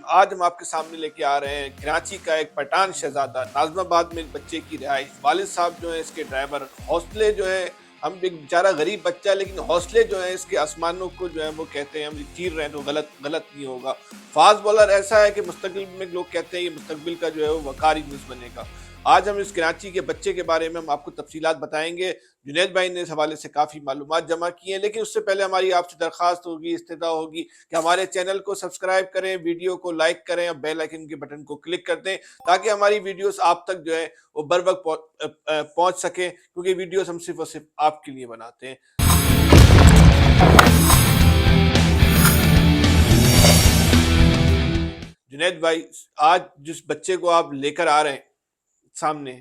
आज हम आपके सामने लेके आ रहे हैं कराची का एक पठान शहजादा नाजमाबाद में एक बच्चे की रिहाइश। वालिद साहब जो है इसके ड्राइवर, हौसले जो है, हम एक बेचारा गरीब बच्चा है लेकिन हौसले जो है इसके आसमानों को जो है वो कहते हैं हम चीर रहे हैं तो गलत गलत नहीं होगा। फास्ट बॉलर ऐसा है कि मुस्तकबिल में लोग कहते हैं ये मुस्तकबिल का जो है वो वकारी न्यूज़ बनेगा। आज हम इस कराची के बच्चे के बारे में हम आपको तफसीलात बताएंगे। जुनैद भाई ने इस हवाले से काफ़ी मालूमात जमा की हैं, लेकिन उससे पहले हमारी आपसे दरख्वास्त होगी, इस्तदा होगी कि हमारे चैनल को सब्सक्राइब करें, वीडियो को लाइक करें और बेल आइकन के बटन को क्लिक कर दें ताकि हमारी वीडियोस आप तक जो है वो बर वक्त पहुंच सके, क्योंकि वीडियोस हम सिर्फ और सिर्फ आपके लिए बनाते हैं। जुनैद भाई, आज जिस बच्चे को आप लेकर आ रहे हैं सामने,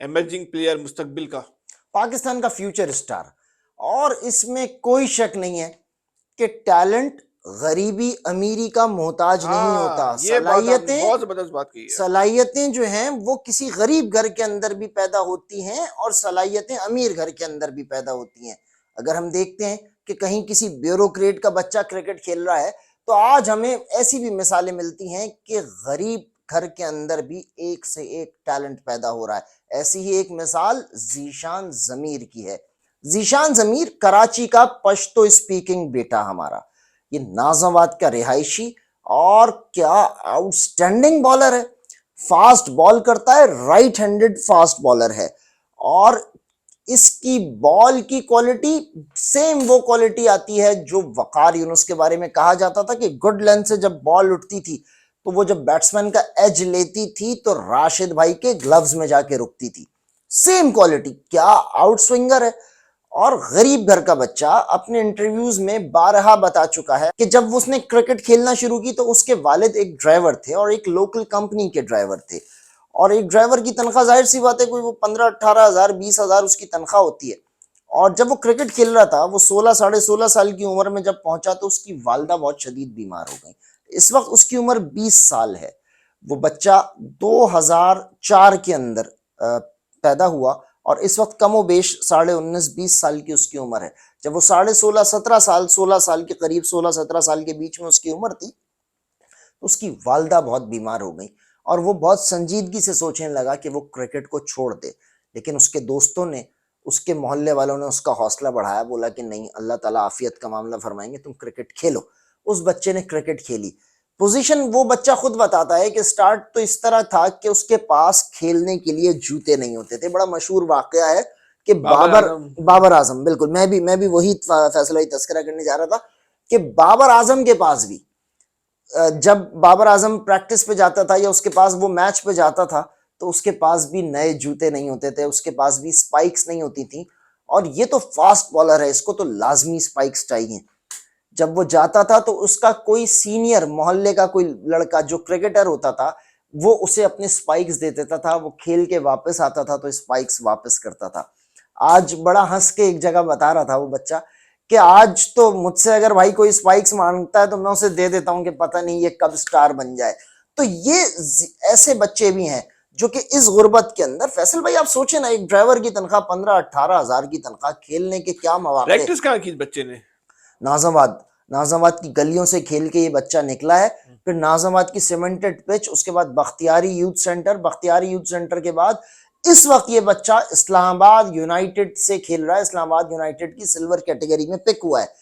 एमर्जिंग प्लेयर, मुस्तकबिल का, पाकिस्तान का फ्यूचर स्टार, और इसमें कोई शक नहीं है कि टैलेंट गरीबी अमीरी का मोहताज नहीं होता। ये बात आपने बहुत जबरदस्त बात की है। सलाहियतें जो हैं वो किसी गरीब घर के अंदर भी पैदा होती हैं और सलाहियतें अमीर घर के अंदर भी पैदा होती हैं। अगर हम देखते हैं कि कहीं किसी ब्यूरोक्रेट का बच्चा क्रिकेट खेल रहा है तो आज हमें ऐसी भी मिसालें मिलती हैं कि गरीब घर के अंदर भी एक से एक टैलेंट पैदा हो रहा है। ऐसी ही एक मिसाल जीशान जमीर की है। जीशान जमीर कराची का पश्तो स्पीकिंग बेटा हमारा, ये नाज़ाबाद का रिहायशी और क्या आउटस्टैंडिंग बॉलर है। फास्ट बॉल करता है, राइट हैंडेड फास्ट बॉलर है, और इसकी बॉल की क्वालिटी सेम वो क्वालिटी आती है जो वकार यूनुस के बारे में कहा जाता था कि गुड लेंथ से जब बॉल उठती थी तो वो जब बैट्समैन का एज लेती थी तो राशिद भाई के ग्लव्स में जाके रुकती थी। सेम क्वालिटी, क्या आउट स्विंगर है। और गरीब घर का बच्चा अपने इंटरव्यूज में बारहा बता चुका है कि जब उसने क्रिकेट खेलना शुरू की तो उसके वालिद एक ड्राइवर थे और एक लोकल कंपनी के ड्राइवर थे, और एक ड्राइवर की तनख्वाह जाहिर सी बात है कोई वो 15-18 हज़ार 20 हज़ार उसकी तनख्वाह होती है। और जब वो क्रिकेट खेल रहा था, वो 16 साढ़े 16 साल की उम्र में जब पहुंचा तो उसकी वालदा बहुत शदीद बीमार हो गई। इस वक्त उसकी उम्र 20 साल है। वो बच्चा 2004 के अंदर पैदा हुआ और इस वक्त कमो बेश 19.5-20 साल की उसकी उम्र है। जब वो 16.5-17 साल, 16 साल के करीब, 16-17 साल के बीच में उसकी उम्र थी, तो उसकी वालदा बहुत बीमार हो गई और वो बहुत संजीदगी से सोचने लगा कि वो क्रिकेट को छोड़ दे। लेकिन उसके दोस्तों ने, उसके मोहल्ले वालों ने उसका हौसला बढ़ाया, बोला कि नहीं, अल्लाह ताला आफियत का मामला फरमाएंगे, तुम क्रिकेट खेलो। उस बच्चे ने क्रिकेट खेली। पोजीशन वो बच्चा खुद बताता है कि स्टार्ट तो इस तरह था कि उसके पास खेलने के लिए जूते नहीं होते थे। बड़ा मशहूर वाकया है कि बाबर आजम, बिल्कुल, मैं भी वही फैसला ही तस्करा करने जा रहा था कि बाबर आजम के पास भी, जब बाबर आजम प्रैक्टिस पे जाता था या उसके पास वो मैच पे जाता था तो उसके पास भी नए जूते नहीं होते थे, उसके पास भी स्पाइक्स नहीं होती थी। और ये तो फास्ट बॉलर है, इसको तो लाजमी स्पाइक्स चाहिए। जब वो जाता था तो उसका कोई सीनियर मोहल्ले का कोई लड़का जो क्रिकेटर होता था वो उसे अपने स्पाइक्स दे देता था। वो खेल के वापस आता था तो स्पाइक्स वापस करता था। आज बड़ा हंस के एक जगह बता रहा था वो बच्चा कि आज तो मुझसे अगर भाई कोई स्पाइक्स मांगता है तो मैं उसे दे देता हूं कि पता नहीं ये कब स्टार बन जाए। तो ये ऐसे बच्चे भी हैं जो कि इस गुर्बत के अंदर, फैसल भाई आप सोचे ना, एक ड्राइवर की तनख्वाह 15-18 हज़ार की तनख्वाह, खेलने के क्या मौके। प्रैक्टिस कहाँ की बच्चे ने? नाज़ाबाद की गलियों से खेल के ये बच्चा निकला है। फिर नाज़ाबाद की सीमेंटेड पिच, उसके बाद बख्तियारी यूथ सेंटर के बाद इस वक्त ये बच्चा इस्लामाबाद यूनाइटेड से खेल रहा है। इस्लामाबाद यूनाइटेड की सिल्वर कैटेगरी में पिक हुआ है।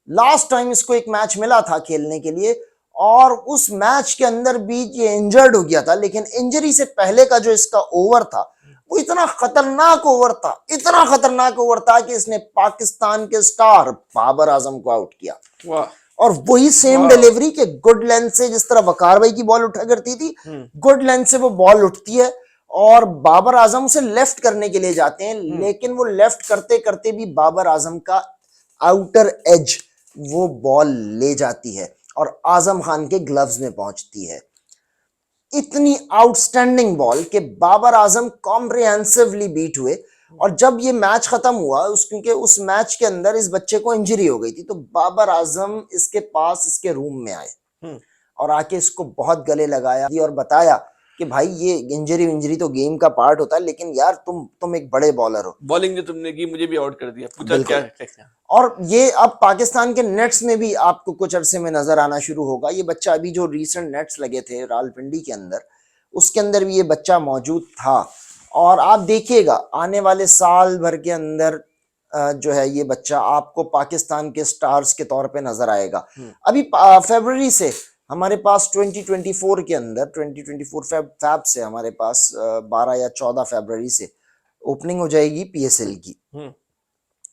लास्ट टाइम इसको एक मैच मिला था खेलने के लिए और उस मैच के अंदर भी ये इंजर्ड हो गया था, लेकिन इंजरी से पहले का जो इसका ओवर था वो इतना खतरनाक ओवर था कि इसने पाकिस्तान के स्टार बाबर आजम को आउट किया। वाह। और वही सेम डिलीवरी के गुड लेंथ से, जिस तरह वकार भाई की बॉल उठा करती थी, गुड लेंथ से वो बॉल उठती है और बाबर आजम से लेफ्ट करने के लिए जाते हैं, लेकिन वो लेफ्ट करते करते भी बाबर आजम का आउटर एज वो बॉल ले जाती है और आजम खान के ग्लव्स में पहुंचती है। इतनी आउटस्टैंडिंग बॉल कि बाबर आजम कॉम्प्रिहेंसिवली बीट हुए। और जब ये मैच खत्म हुआ, क्योंकि उस मैच के अंदर इस बच्चे को इंजरी हो गई थी, तो बाबर आजम इसके पास, इसके रूम में आए और आके इसको बहुत गले लगाया और बताया कि भाई ये इंजरी तो गेम का पार्ट होता है, लेकिन यार तुम एक बड़े बॉलर हो। बॉलिंग जो तुमने की मुझे भी आउट कर दिया, पूछा बिल्कुल। क्या क्या। और ये अब पाकिस्तान के नेट्स में भी आपको कुछ अरसे में नजर आना शुरू होगा। ये बच्चा अभी जो रीसेंट नेट्स लगे थे रावलपिंडी के अंदर, उसके अंदर भी ये बच्चा मौजूद था। और आप देखिएगा आने वाले साल भर के अंदर जो है ये बच्चा आपको पाकिस्तान के स्टार्स के तौर पे नजर आएगा। अभी फरवरी से हमारे पास 2024 के अंदर 2024 फैब से हमारे पास 12 या 14 फरवरी से ओपनिंग हो जाएगी पीएसएल की।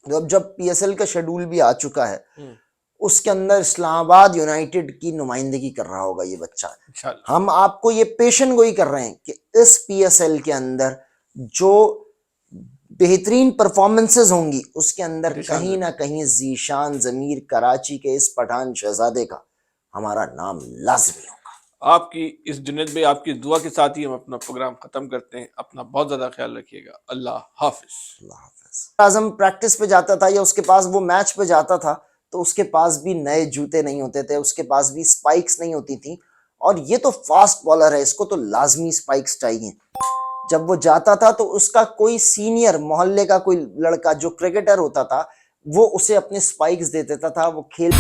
तो जब पीएसएल का शेड्यूल भी आ चुका है, उसके अंदर इस्लामाबाद यूनाइटेड की नुमाइंदगी कर रहा होगा ये बच्चा। हम आपको ये पेशन गोई कर रहे हैं कि इस पीएसएल के अंदर जो बेहतरीन परफॉर्मेंसेस होंगी उसके अंदर कहीं ना कहीं जीशान जमीर कराची के इस पठान शहजादे का हमारा नाम लाजमी होगा। आपकी इस जुनैद भाई आपकी दुआ के साथ ही हम अपना प्रोग्राम खत्म करते हैं। अपना बहुत ज्यादा ख्याल रखिएगा। अल्लाह हाफिज। आजम प्रैक्टिस पे जाता था या उसके पास वो मैच पे जाता था तो उसके पास भी नए जूते नहीं होते थे, उसके पास भी स्पाइक्स नहीं होती थी। और ये तो फास्ट बॉलर है, इसको तो लाजमी स्पाइक्स चाहिए। जब वो जाता था तो उसका कोई सीनियर मोहल्ले का कोई लड़का जो क्रिकेटर होता था वो उसे अपने स्पाइक्स दे देता था, वो खेल